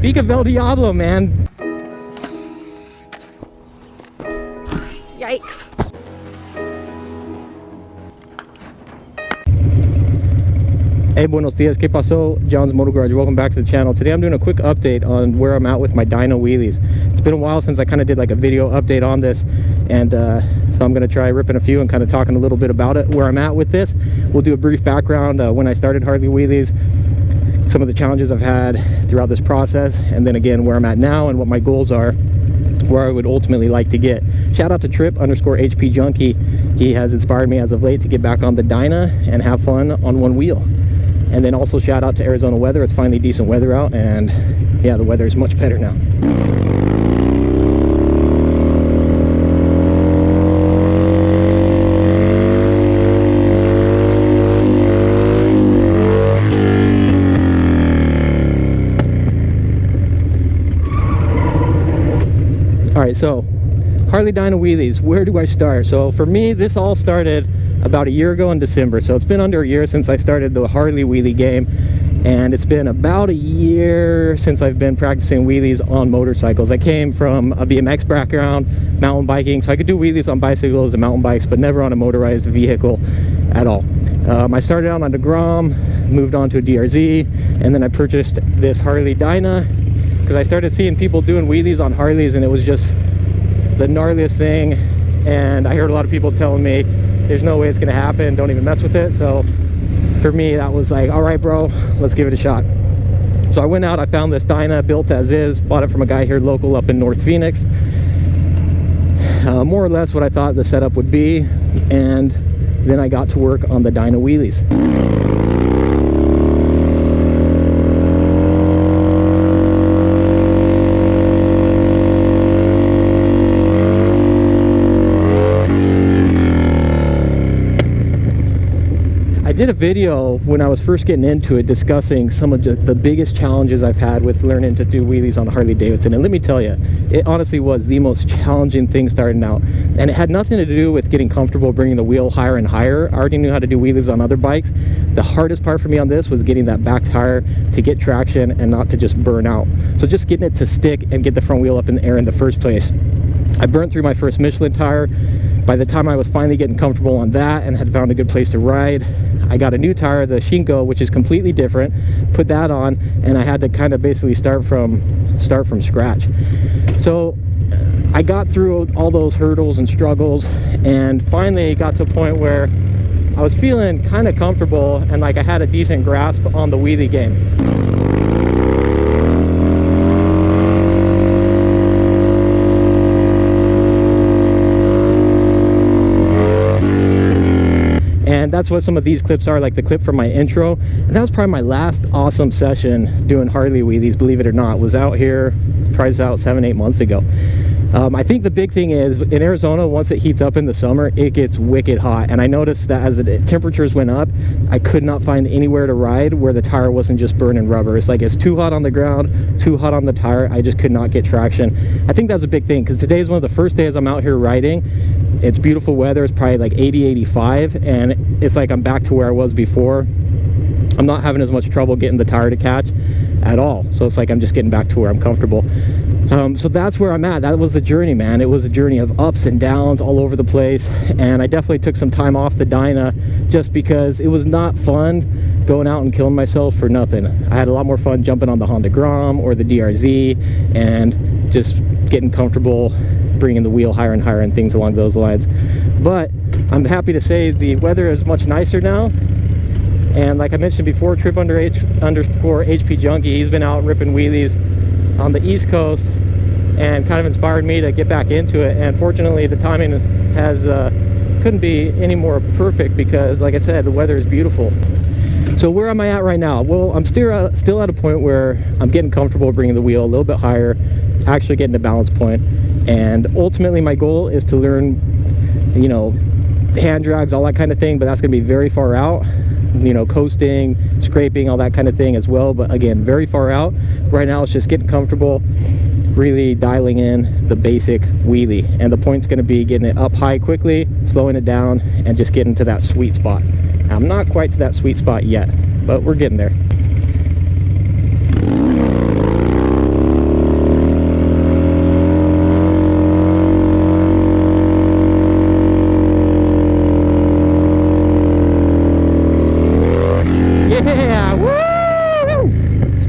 Speak of El Diablo, man. Yikes. Hey, buenos dias, ¿qué pasó? John's Motor Garage. Welcome back to the channel. Today I'm doing a quick update on where I'm at with my Dyna wheelies. It's been a while since I kind of did like a video update on this, and so I'm going to try ripping a few and kind of talking a little bit about it, where I'm at with this. We'll do a brief background when I started Harley Wheelies, some of the challenges I've had throughout this process, and then again where I'm at now and what my goals are, where I would ultimately like to get. Shout out to Trip_HP Junkie. He has inspired me as of late to get back on the Dyna and have fun on one wheel. And then also shout out to Arizona weather. It's finally decent weather out, and yeah, the weather is much better now. All right, so Harley Dyna wheelies, where do I start? So for me, this all started about a year ago in December. So it's been under a year since I started the Harley wheelie game, and it's been about a year since I've been practicing wheelies on motorcycles. I came from a BMX background, mountain biking, so I could do wheelies on bicycles and mountain bikes, but never on a motorized vehicle at all. I started out on the Grom, moved on to a DRZ, and then I purchased this Harley Dyna because I started seeing people doing wheelies on Harleys, and it was just the gnarliest thing. And I heard a lot of people telling me there's no way it's gonna happen, don't even mess with it. So for me, that was like, all right, bro, let's give it a shot. So I went out, I found this Dyna built as is, bought it from a guy here local up in North Phoenix. More or less what I thought the setup would be, and then I got to work on the Dyna wheelies. I did a video when I was first getting into it discussing some of the biggest challenges I've had with learning to do wheelies on a Harley Davidson, and let me tell you, it honestly was the most challenging thing starting out, and it had nothing to do with getting comfortable bringing the wheel higher and higher. I already knew how to do wheelies on other bikes. The hardest part for me on this was getting that back tire to get traction and not to just burn out. So just getting it to stick and get the front wheel up in the air in the first place. I burnt through my first Michelin tire. By the time I was finally getting comfortable on that and had found a good place to ride, I got a new tire, the Shinko, which is completely different, put that on, and I had to kind of basically start from scratch. So I got through all those hurdles and struggles, and finally got to a point where I was feeling kind of comfortable and like I had a decent grasp on the wheelie game. And that's what some of these clips are, like the clip from my intro. And that was probably my last awesome session doing Harley wheelies, believe it or not. Was out here, probably out 7-8 months ago. I think the big thing is in Arizona, once it heats up in the summer, it gets wicked hot. And I noticed that as the temperatures went up, I could not find anywhere to ride where the tire wasn't just burning rubber. It's like it's too hot on the ground, too hot on the tire. I just could not get traction. I think that's a big thing because today is one of the first days I'm out here riding. It's beautiful weather. It's probably like 80, 85, and it's like I'm back to where I was before. I'm not having as much trouble getting the tire to catch at all. So it's like I'm just getting back to where I'm comfortable. So that's where I'm at. That was the journey, man. It was a journey of ups and downs all over the place, and I definitely took some time off the Dyna just because it was not fun going out and killing myself for nothing. I had a lot more fun jumping on the Honda Grom or the DRZ and just getting comfortable, bringing the wheel higher and higher and things along those lines. But I'm happy to say the weather is much nicer now. And like I mentioned before, Trip_HP Junkie, he's been out ripping wheelies on the East Coast and kind of inspired me to get back into it. And fortunately, the timing has couldn't be any more perfect because, like I said, the weather is beautiful. So where am I at right now? Well, I'm still at a point where I'm getting comfortable bringing the wheel a little bit higher, actually getting to balance point. And ultimately, my goal is to learn, you know, hand drags, all that kind of thing, but that's going to be very far out. You know, coasting, scraping, all that kind of thing as well, but again, very far out. Right now it's just getting comfortable, really dialing in the basic wheelie, and the point's going to be getting it up high quickly, slowing it down, and just getting to that sweet spot. I'm not quite to that sweet spot yet, but we're getting there.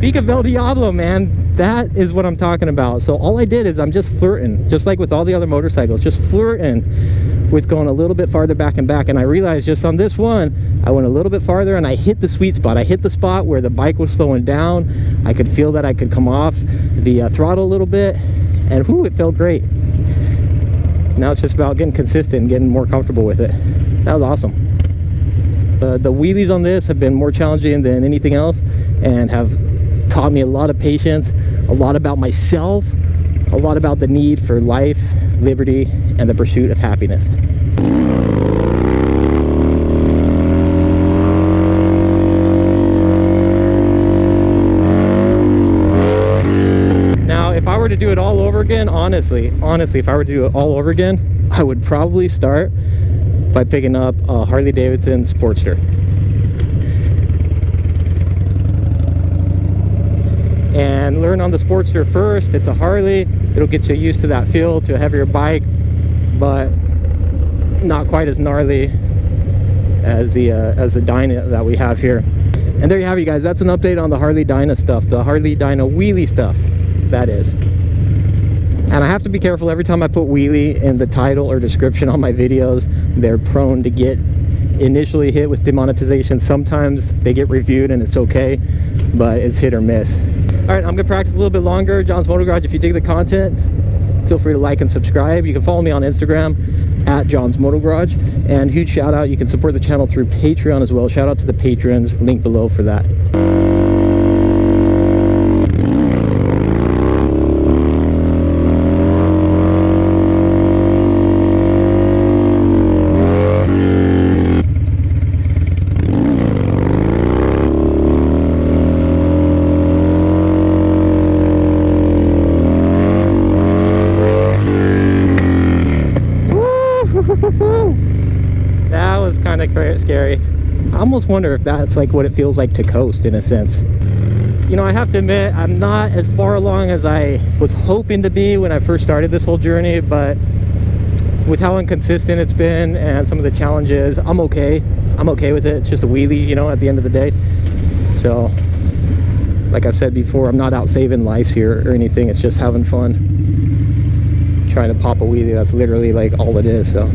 speak of El Diablo, man, that is what I'm talking about. So all I did is I'm just flirting, just like with all the other motorcycles, just flirting with going a little bit farther back and back. And I realized just on this one, I went a little bit farther and I hit the sweet spot. I hit the spot where the bike was slowing down. I could feel that I could come off the throttle a little bit, and whoo, it felt great. Now it's just about getting consistent and getting more comfortable with it. That was awesome. The wheelies on this have been more challenging than anything else and have taught me a lot of patience, a lot about myself, a lot about the need for life, liberty, and the pursuit of happiness. Now, if I were to do it all over again, honestly, if I were to do it all over again, I would probably start by picking up a Harley Davidson Sportster. And learn on the Sportster first. It's a Harley. It'll get you used to that feel, to a heavier bike, but not quite as gnarly as the Dyna that we have here. And there you have it, guys. That's an update on the Harley Dyna stuff, the Harley Dyna wheelie stuff, that is. And I have to be careful every time I put wheelie in the title or description on my videos. They're prone to get initially hit with demonetization. Sometimes they get reviewed and it's okay, but it's hit or miss. All right, I'm gonna practice a little bit longer. John's Motor Garage. If you dig the content, feel free to like and subscribe. You can follow me on Instagram at John's Motor Garage. And huge shout out, you can support the channel through Patreon as well. Shout out to the patrons, link below for that. That was kind of scary. I almost wonder if that's like what it feels like to coast in a sense. You know, I have to admit, I'm not as far along as I was hoping to be when I first started this whole journey, but with how inconsistent it's been and some of the challenges, I'm okay. I'm okay with it. It's just a wheelie, you know, at the end of the day. So, like I've said before, I'm not out saving lives here or anything. It's just having fun. Trying to pop a wheelie, that's literally like all it is, so.